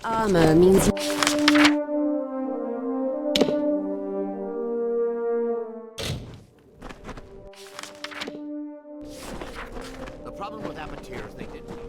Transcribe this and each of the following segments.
Armor means The problem with Apatir is they didn't.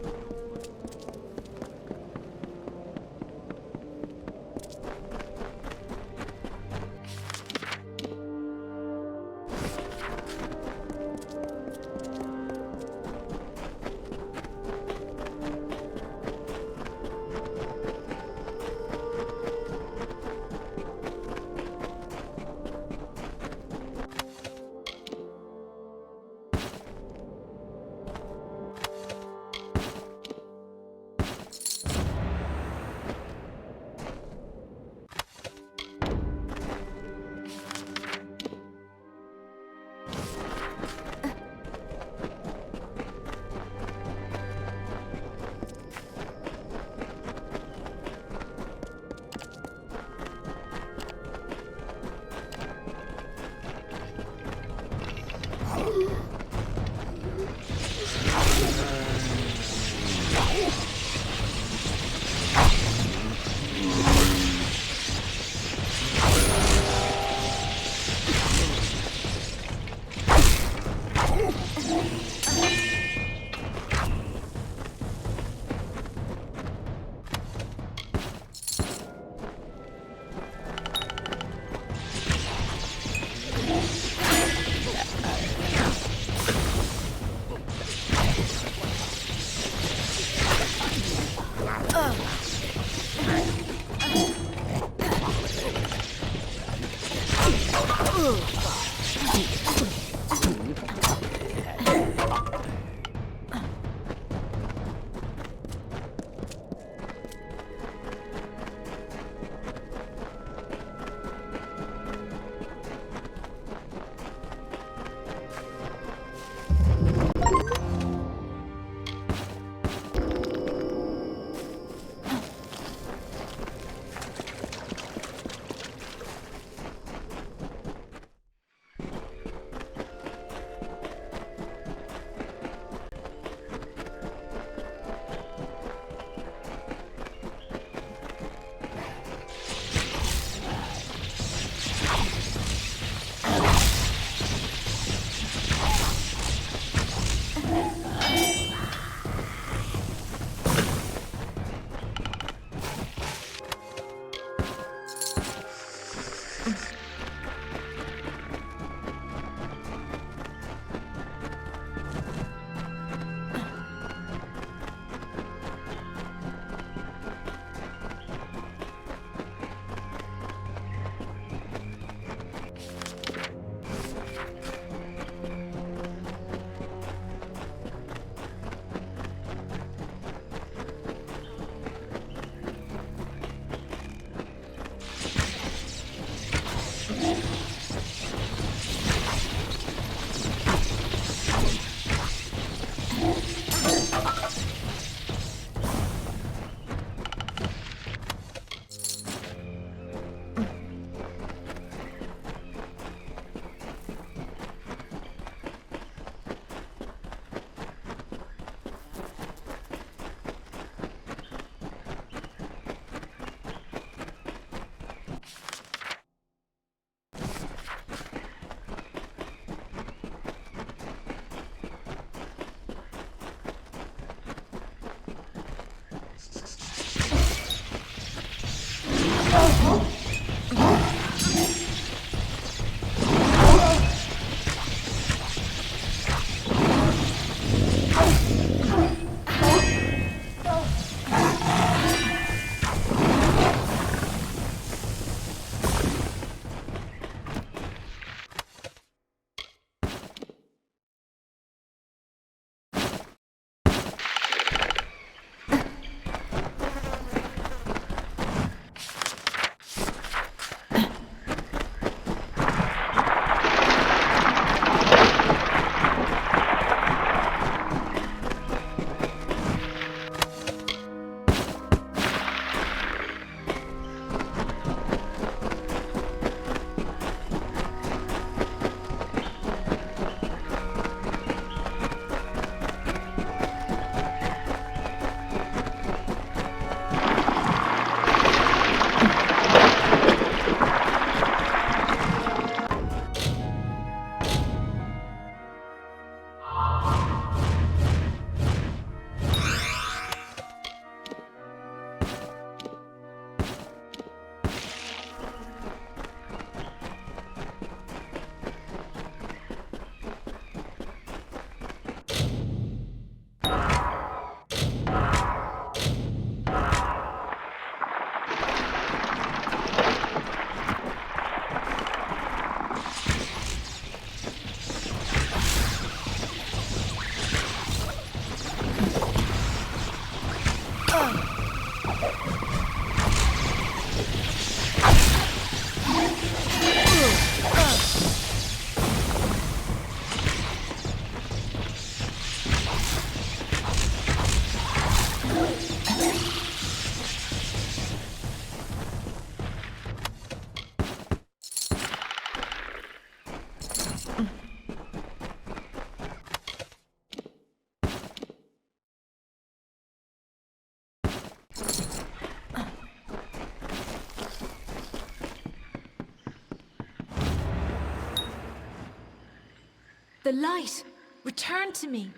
The light returned to me.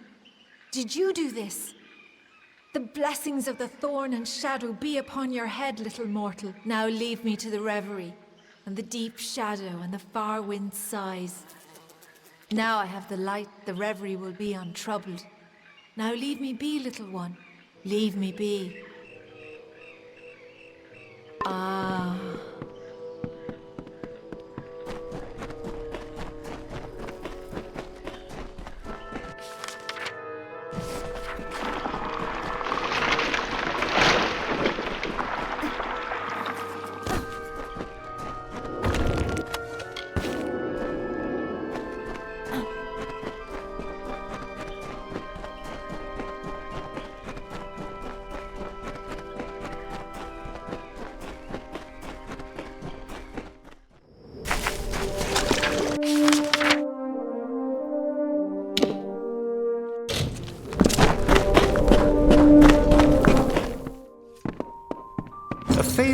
Did you do this? The blessings of the thorn and shadow be upon your head, little mortal. Now leave me to the reverie, and the deep shadow and the far wind sighs. Now I have the light, the reverie will be untroubled. Now leave me be, little one. Leave me be. Ah.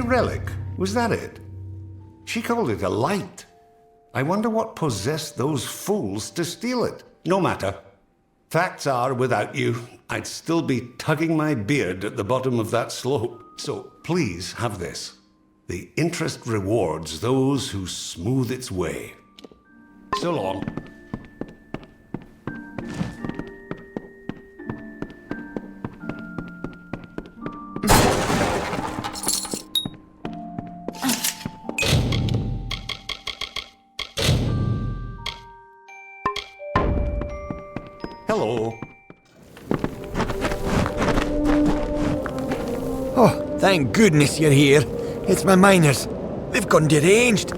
Relic, was that it? She called it a light. I wonder what possessed those fools to steal it. No matter. Facts are, without you, I'd still be tugging my beard at the bottom of that slope. So please have this. The interest rewards those who smooth its way. So long. Hello. Oh, thank goodness you're here. It's my miners. They've gone deranged.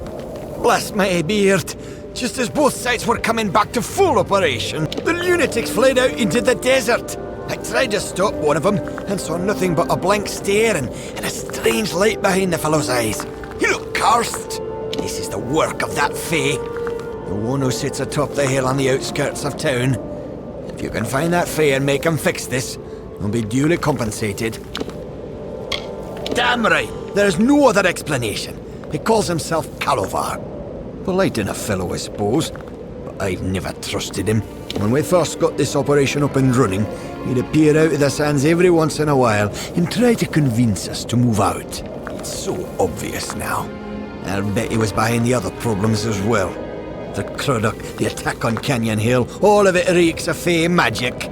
Bless my beard. Just as both sides were coming back to full operation, the lunatics fled out into the desert. I tried to stop one of them and saw nothing but a blank stare and a strange light behind the fellow's eyes. He looked cursed. This is the work of that Fae, the one who sits atop the hill on the outskirts of town. If you can find that Fae and make him fix this, he'll be duly compensated. Damn right, there's no other explanation. He calls himself Calovar. Polite enough fellow, I suppose, but I've never trusted him. When we first got this operation up and running, he'd appear out of the sands every once in a while and try to convince us to move out. It's so obvious now. I'll bet he was behind the other problems as well. The Crudock, the attack on Canyon Hill, all of it reeks of Fae magic.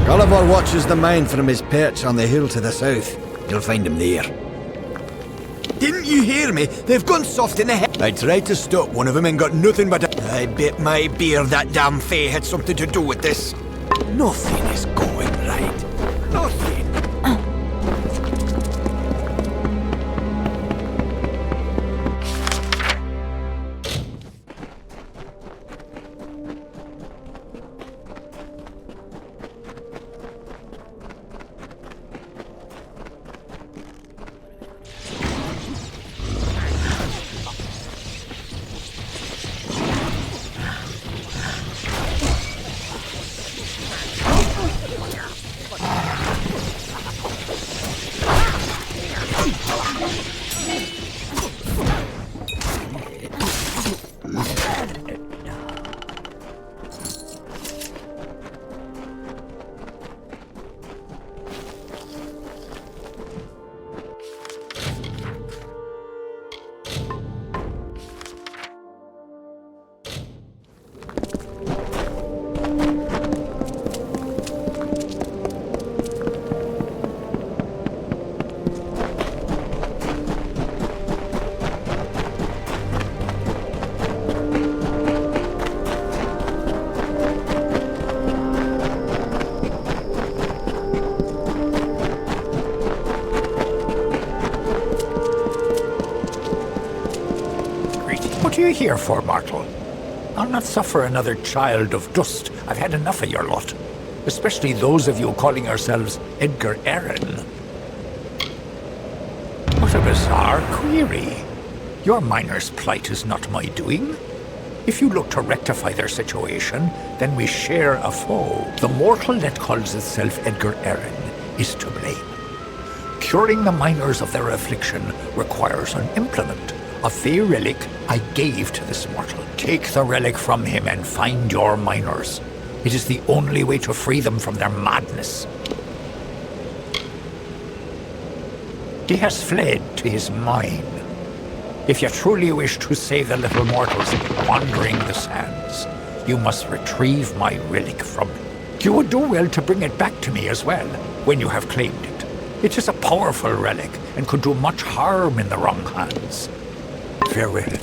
Gulliver watches the mine from his perch on the hill to the south. You'll find him there. Didn't you hear me? They've gone soft in the head. I tried to stop one of them and got nothing but a... I bet my beard that damn Fae had something to do with this. Nothing is going right. Nothing. What are you here for, mortal? I'll not suffer another child of dust. I've had enough of your lot. Especially those of you calling yourselves Edgar Allan. What a bizarre query. Your miner's plight is not my doing. If you look to rectify their situation, then we share a foe. The mortal that calls itself Edgar Allan is to blame. Curing the miners of their affliction requires an implement. A fey relic I gave to this mortal. Take the relic from him and find your miners. It is the only way to free them from their madness. He has fled to his mine. If you truly wish to save the little mortals wandering the sands, you must retrieve my relic from him. You would do well to bring it back to me as well, when you have claimed it. It is a powerful relic, and could do much harm in the wrong hands. Farewell.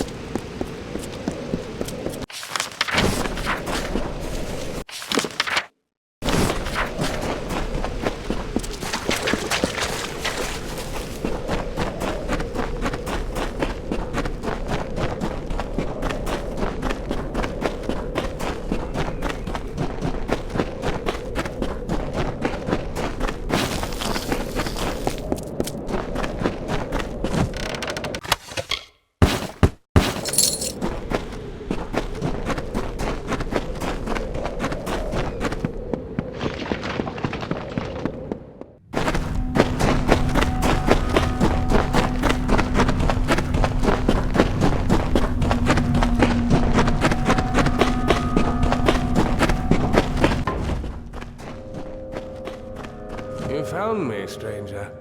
Found me, stranger.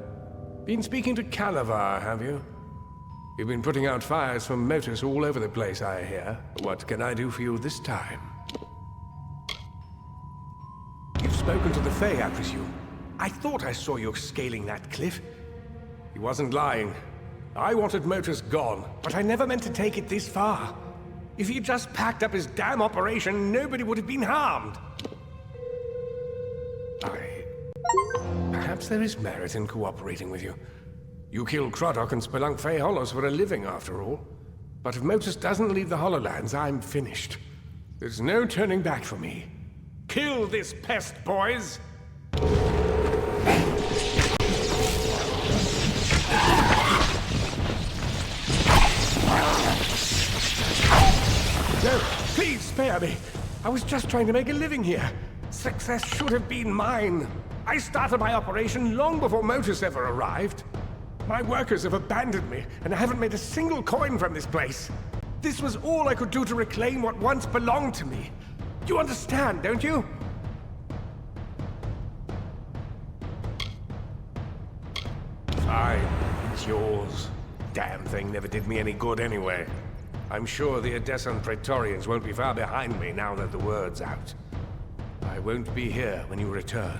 Been speaking to Calavar, have you? You've been putting out fires from motors all over the place, I hear. What can I do for you this time? You've spoken to the Fae, I presume. I thought I saw you scaling that cliff. He wasn't lying. I wanted motors gone, but I never meant to take it this far. If he'd just packed up his damn operation, nobody would have been harmed. Perhaps there is merit in cooperating with you. You kill Croddock and spelunk Fey Hollows for a living, after all. But if Motus doesn't leave the Hollowlands, I'm finished. There's no turning back for me. Kill this pest, boys! No, please spare me. I was just trying to make a living here. Success should have been mine. I started my operation long before Motus ever arrived. My workers have abandoned me, and I haven't made a single coin from this place. This was all I could do to reclaim what once belonged to me. You understand, don't you? Fine, it's yours. Damn thing never did me any good anyway. I'm sure the Odessan Praetorians won't be far behind me now that the word's out. I won't be here when you return.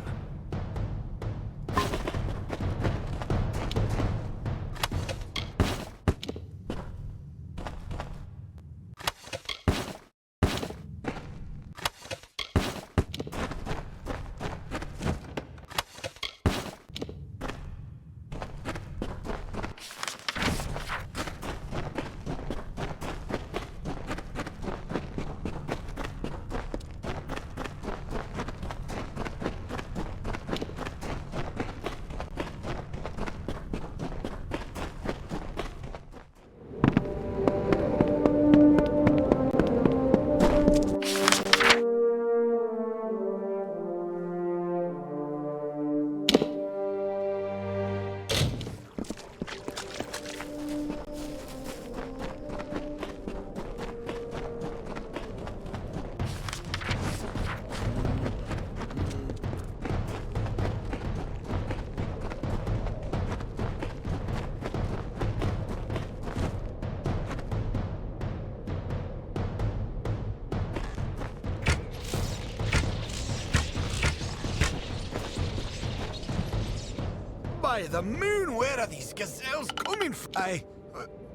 By the moon, where are these gazelles coming from?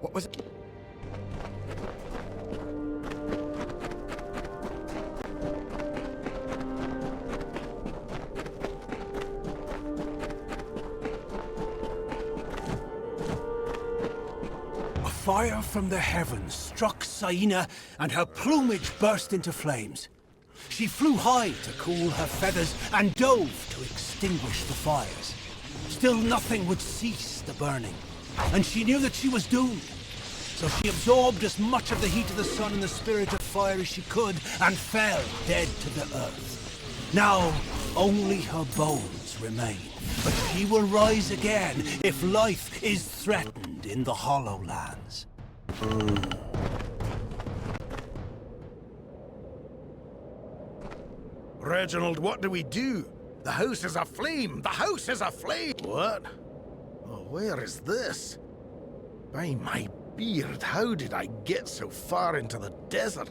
What was it? A fire from the heavens struck Saina, and her plumage burst into flames. She flew high to cool her feathers and dove to extinguish the fires. Still nothing would cease the burning, and she knew that she was doomed. So she absorbed as much of the heat of the sun and the spirit of fire as she could, and fell dead to the earth. Now, only her bones remain, but she will rise again if life is threatened in the Hollow Lands. Reginald, what do we do? The house is aflame! The house is aflame! What? Oh, where is this? By my beard, how did I get so far into the desert?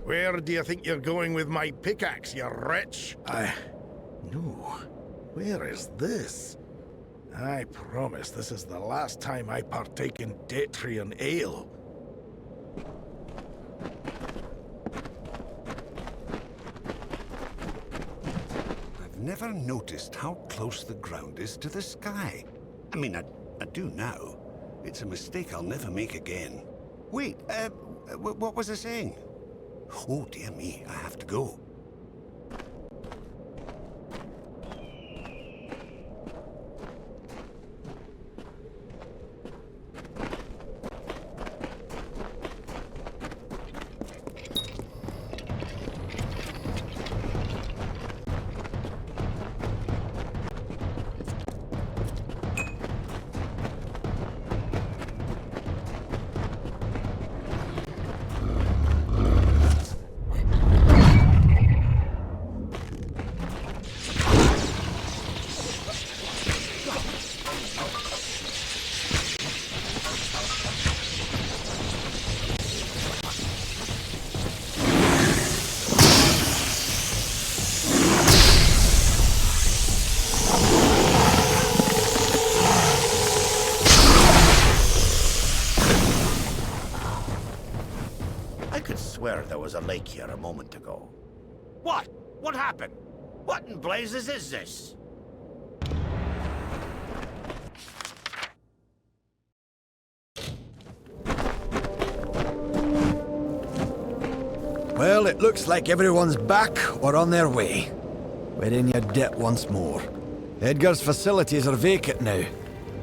Where do you think you're going with my pickaxe, you wretch? No. Where is this? I promise this is the last time I partake in Detyre ale. I've never noticed how close the ground is to the sky. I mean, I do now. It's a mistake I'll never make again. Wait, what was I saying? Oh, dear me, I have to go. There was a lake here a moment ago. What? What happened? What in blazes is this? Well, it looks like everyone's back or on their way. We're in your debt once more. Edgar's facilities are vacant now.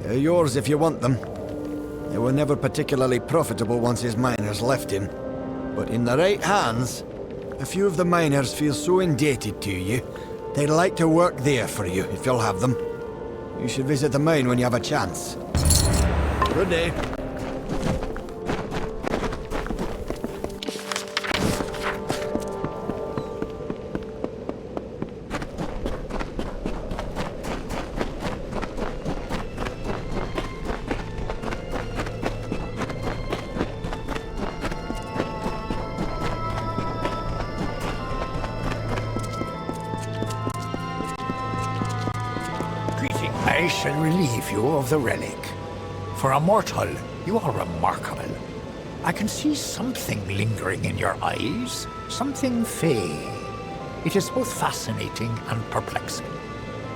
They're yours if you want them. They were never particularly profitable once his miners left him. But in the right hands, a few of the miners feel so indebted to you, they'd like to work there for you, if you'll have them. You should visit the mine when you have a chance. Good day. I shall relieve you of the relic. For a mortal, you are remarkable. I can see something lingering in your eyes, something fey. It is both fascinating and perplexing.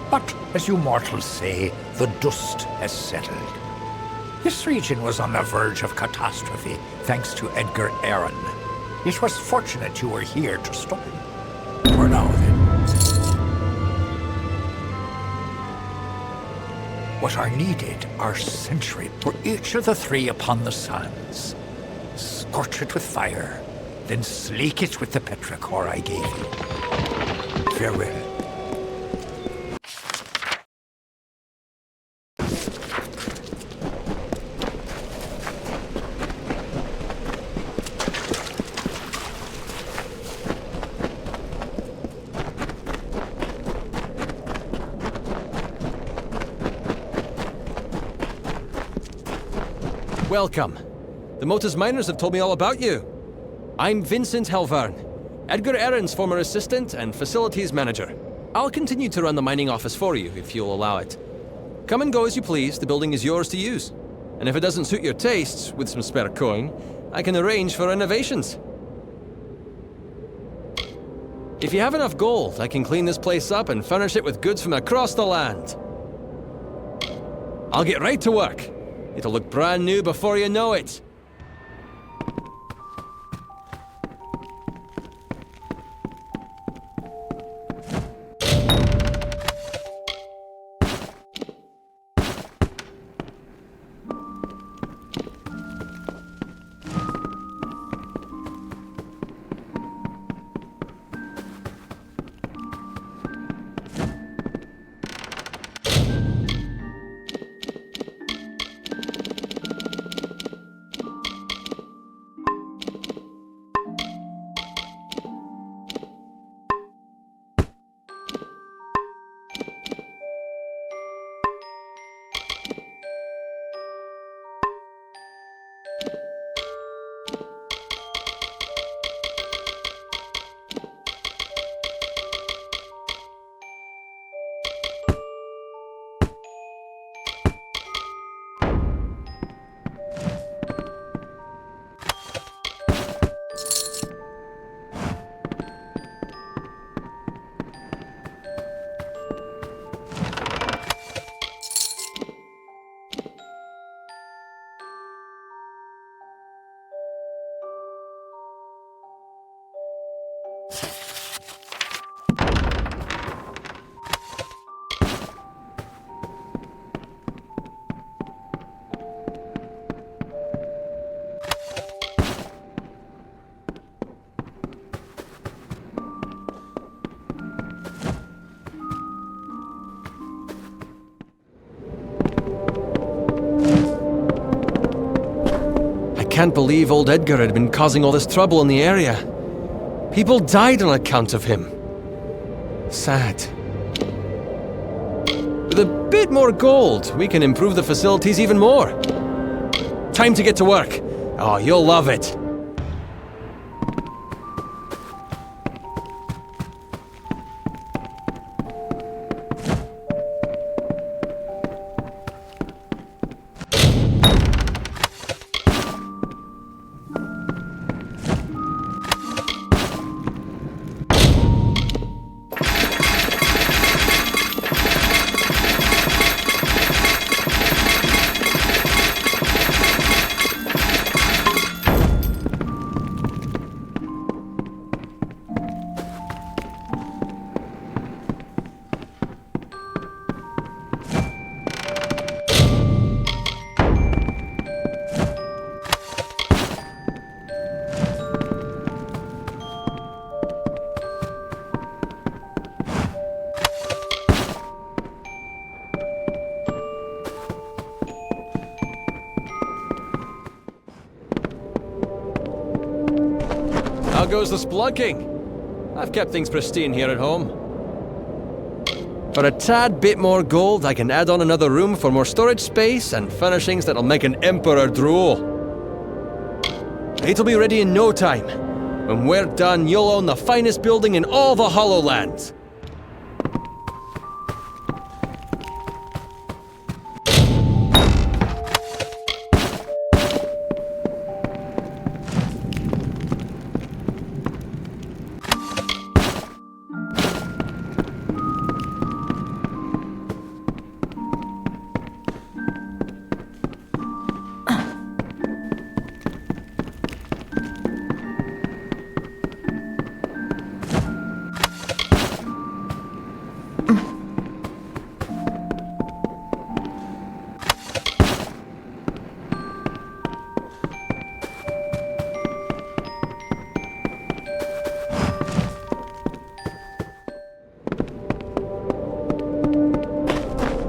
But, as you mortals say, the dust has settled. This region was on the verge of catastrophe, thanks to Edgar Aaron. It was fortunate you were here to stop him. For now, then. What are needed are century for each of the three upon the sands. Scorch it with fire, then sleek it with the petrichor I gave you. Farewell. Welcome. The Motus miners have told me all about you. I'm Vincent Helvarn, Edgar Aaron's former assistant and facilities manager. I'll continue to run the mining office for you, if you'll allow it. Come and go as you please, the building is yours to use. And if it doesn't suit your tastes, with some spare coin, I can arrange for renovations. If you have enough gold, I can clean this place up and furnish it with goods from across the land. I'll get right to work. It'll look brand new before you know it. I can't believe old Edgar had been causing all this trouble in the area. People died on account of him. Sad. With a bit more gold, we can improve the facilities even more. Time to get to work. Oh, you'll love it. How goes the splunking? I've kept things pristine here at home. For a tad bit more gold, I can add on another room for more storage space and furnishings that'll make an emperor drool. It'll be ready in no time. When we're done, you'll own the finest building in all the Hollowlands.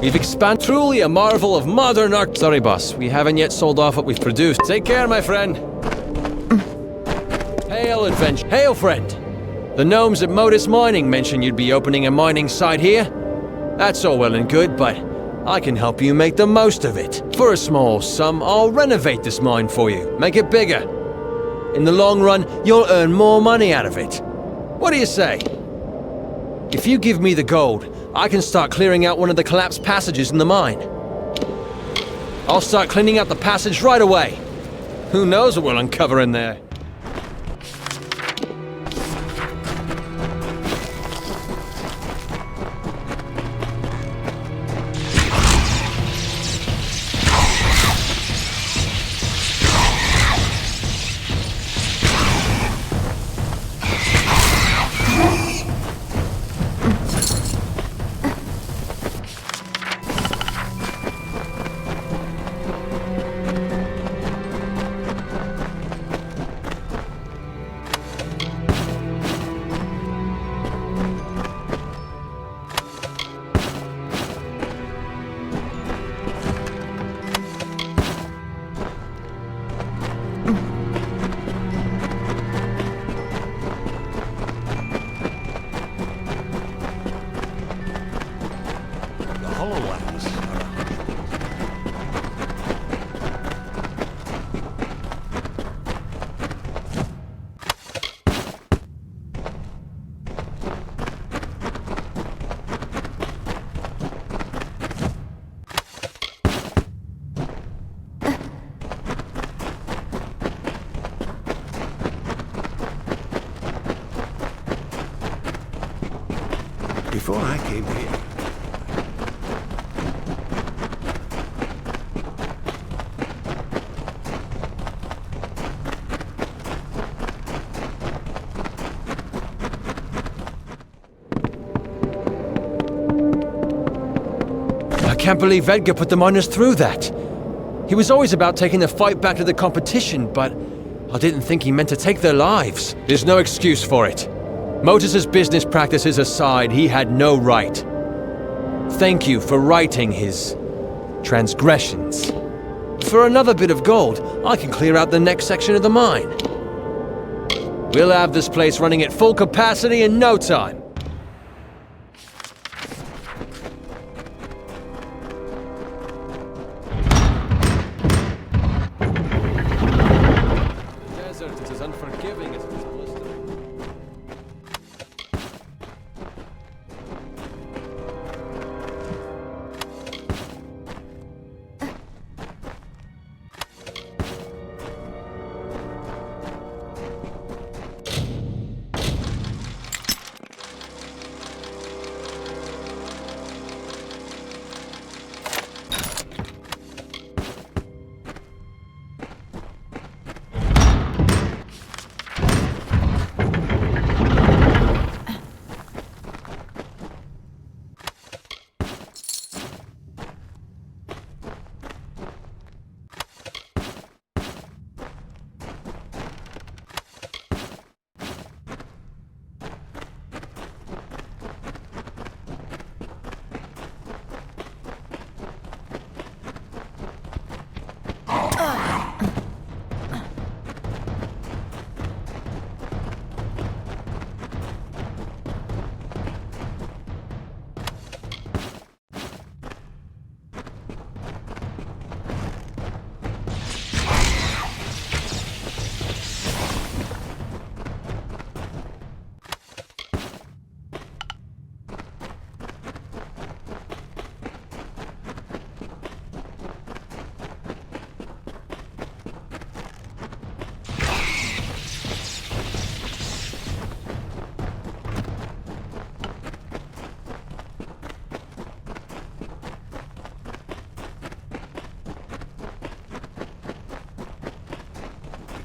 We've expanded, truly a marvel of modern art. Sorry, boss, we haven't yet sold off what we've produced. Take care, my friend. Hail, adventure. Hail, friend. The gnomes at Modus Mining mentioned you'd be opening a mining site here. That's all well and good, but I can help you make the most of it. For a small sum, I'll renovate this mine for you, make it bigger. In the long run, you'll earn more money out of it. What do you say? If you give me the gold, I can start clearing out one of the collapsed passages in the mine. I'll start cleaning out the passage right away. Who knows what we'll uncover in there? Before I came here, I can't believe Edgar put the miners through that. He was always about taking the fight back to the competition, but I didn't think he meant to take their lives. There's no excuse for it. Motus's business practices aside, he had no right. Thank you for righting his transgressions. For another bit of gold, I can clear out the next section of the mine. We'll have this place running at full capacity in no time. The desert is as unforgiving as it is blistering.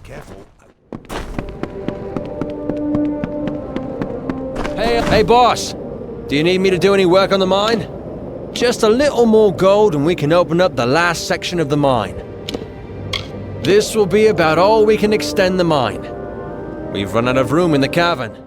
careful. Hey boss! Do you need me to do any work on the mine? Just a little more gold and we can open up the last section of the mine. This will be about all we can extend the mine. We've run out of room in the cavern.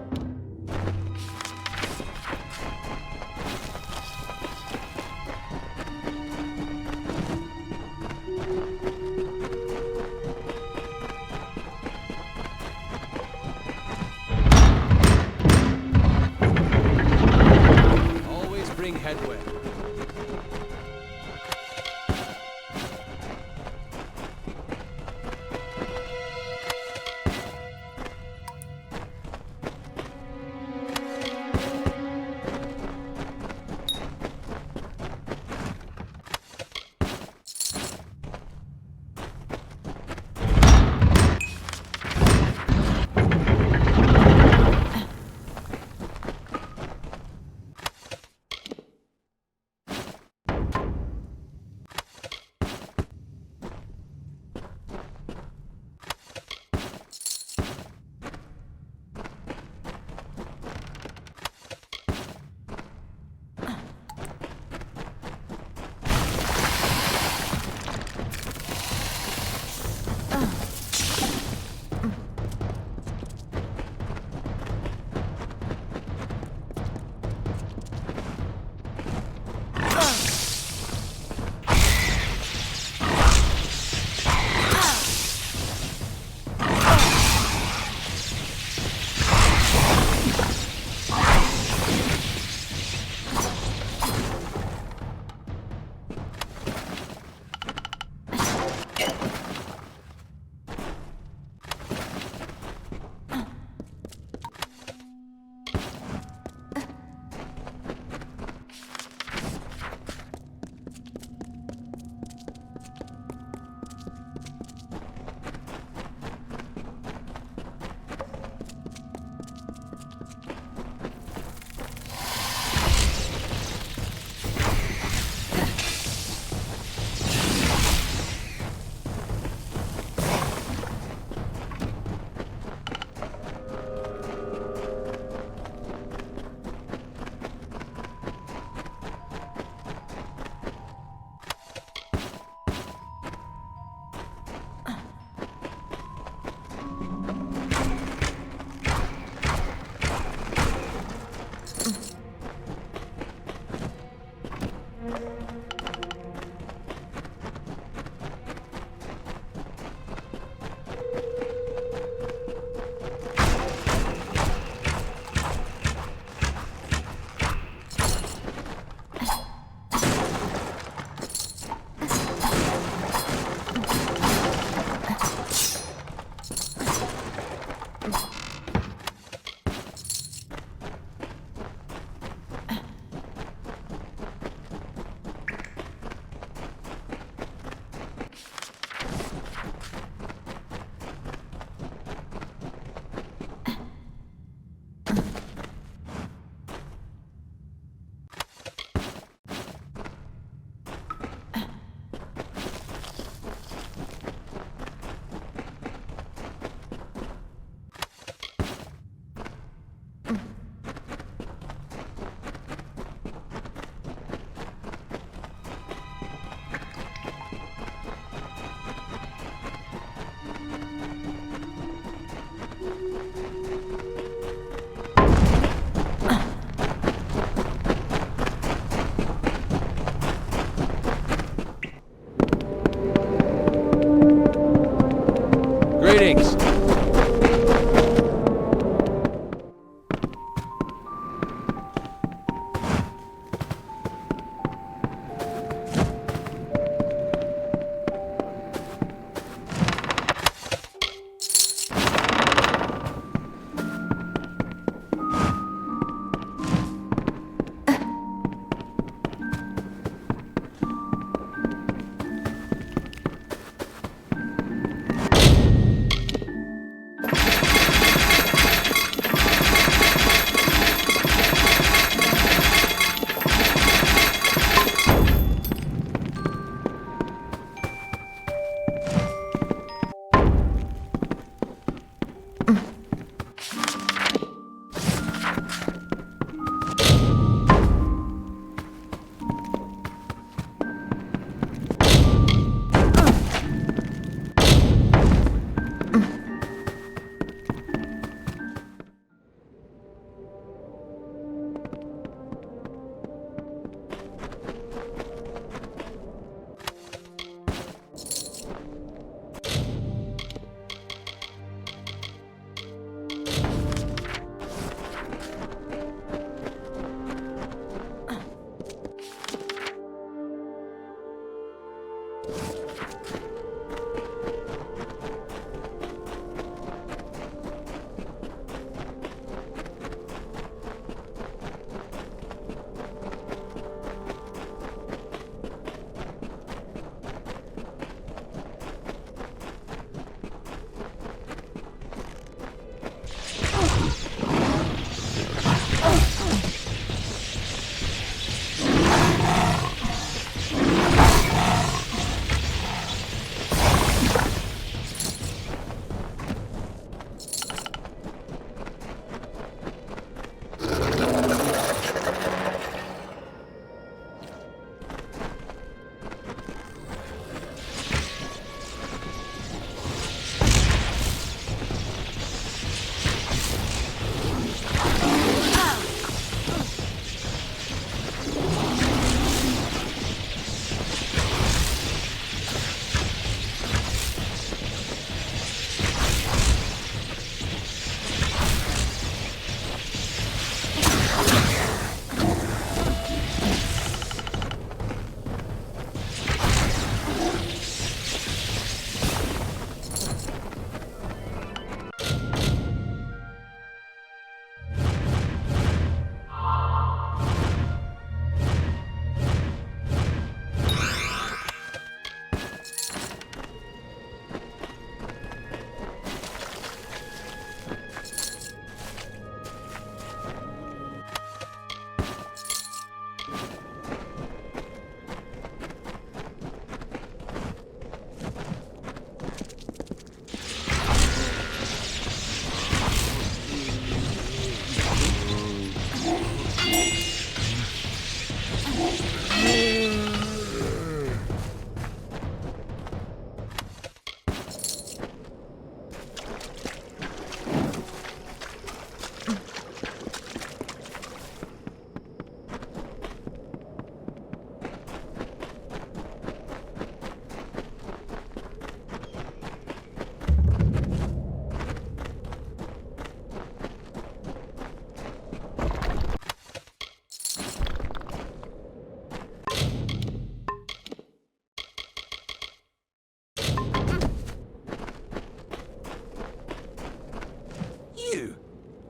Greetings.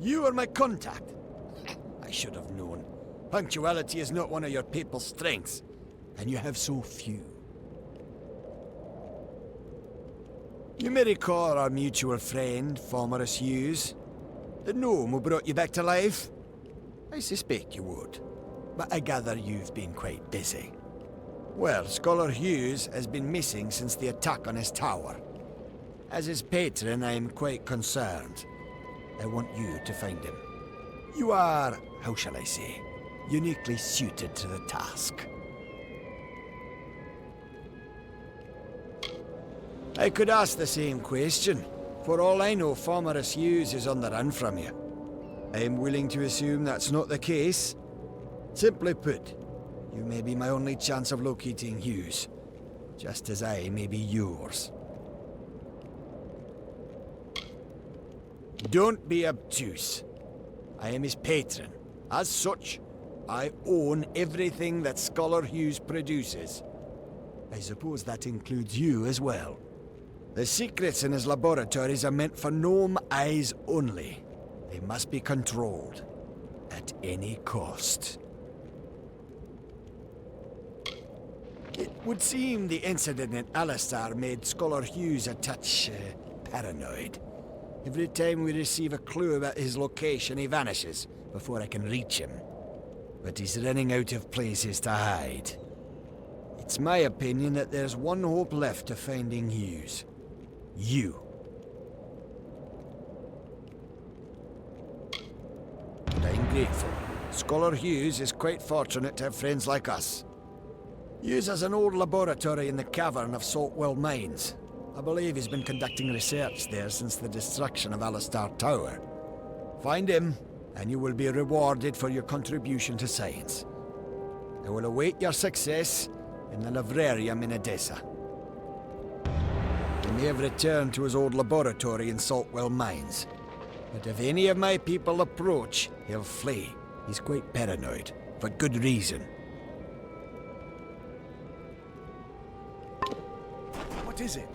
You are my contact. I should have known. Punctuality is not one of your people's strengths, and you have so few. You may recall our mutual friend, Formerus Hughes, the gnome who brought you back to life. I suspect you would, but I gather you've been quite busy. Well, Scholar Hughes has been missing since the attack on his tower. As his patron, I am quite concerned. I want you to find him. You are, how shall I say, uniquely suited to the task. I could ask the same question. For all I know, Formerus Hughes is on the run from you. I am willing to assume that's not the case. Simply put, you may be my only chance of locating Hughes, just as I may be yours. Don't be obtuse. I am his patron. As such, I own everything that Scholar Hughes produces. I suppose that includes you as well. The secrets in his laboratories are meant for gnome eyes only. They must be controlled. At any cost. It would seem the incident in Alistar made Scholar Hughes a touch paranoid. Every time we receive a clue about his location, he vanishes before I can reach him. But he's running out of places to hide. It's my opinion that there's one hope left of finding Hughes. You. And I'm grateful. Scholar Hughes is quite fortunate to have friends like us. Hughes has an old laboratory in the cavern of Saltwell Mines. I believe he's been conducting research there since the destruction of Alistar Tower. Find him, and you will be rewarded for your contribution to science. I will await your success in the Librarium in Edessa. He may have returned to his old laboratory in Saltwell Mines. But if any of my people approach, he'll flee. He's quite paranoid, for good reason. What is it?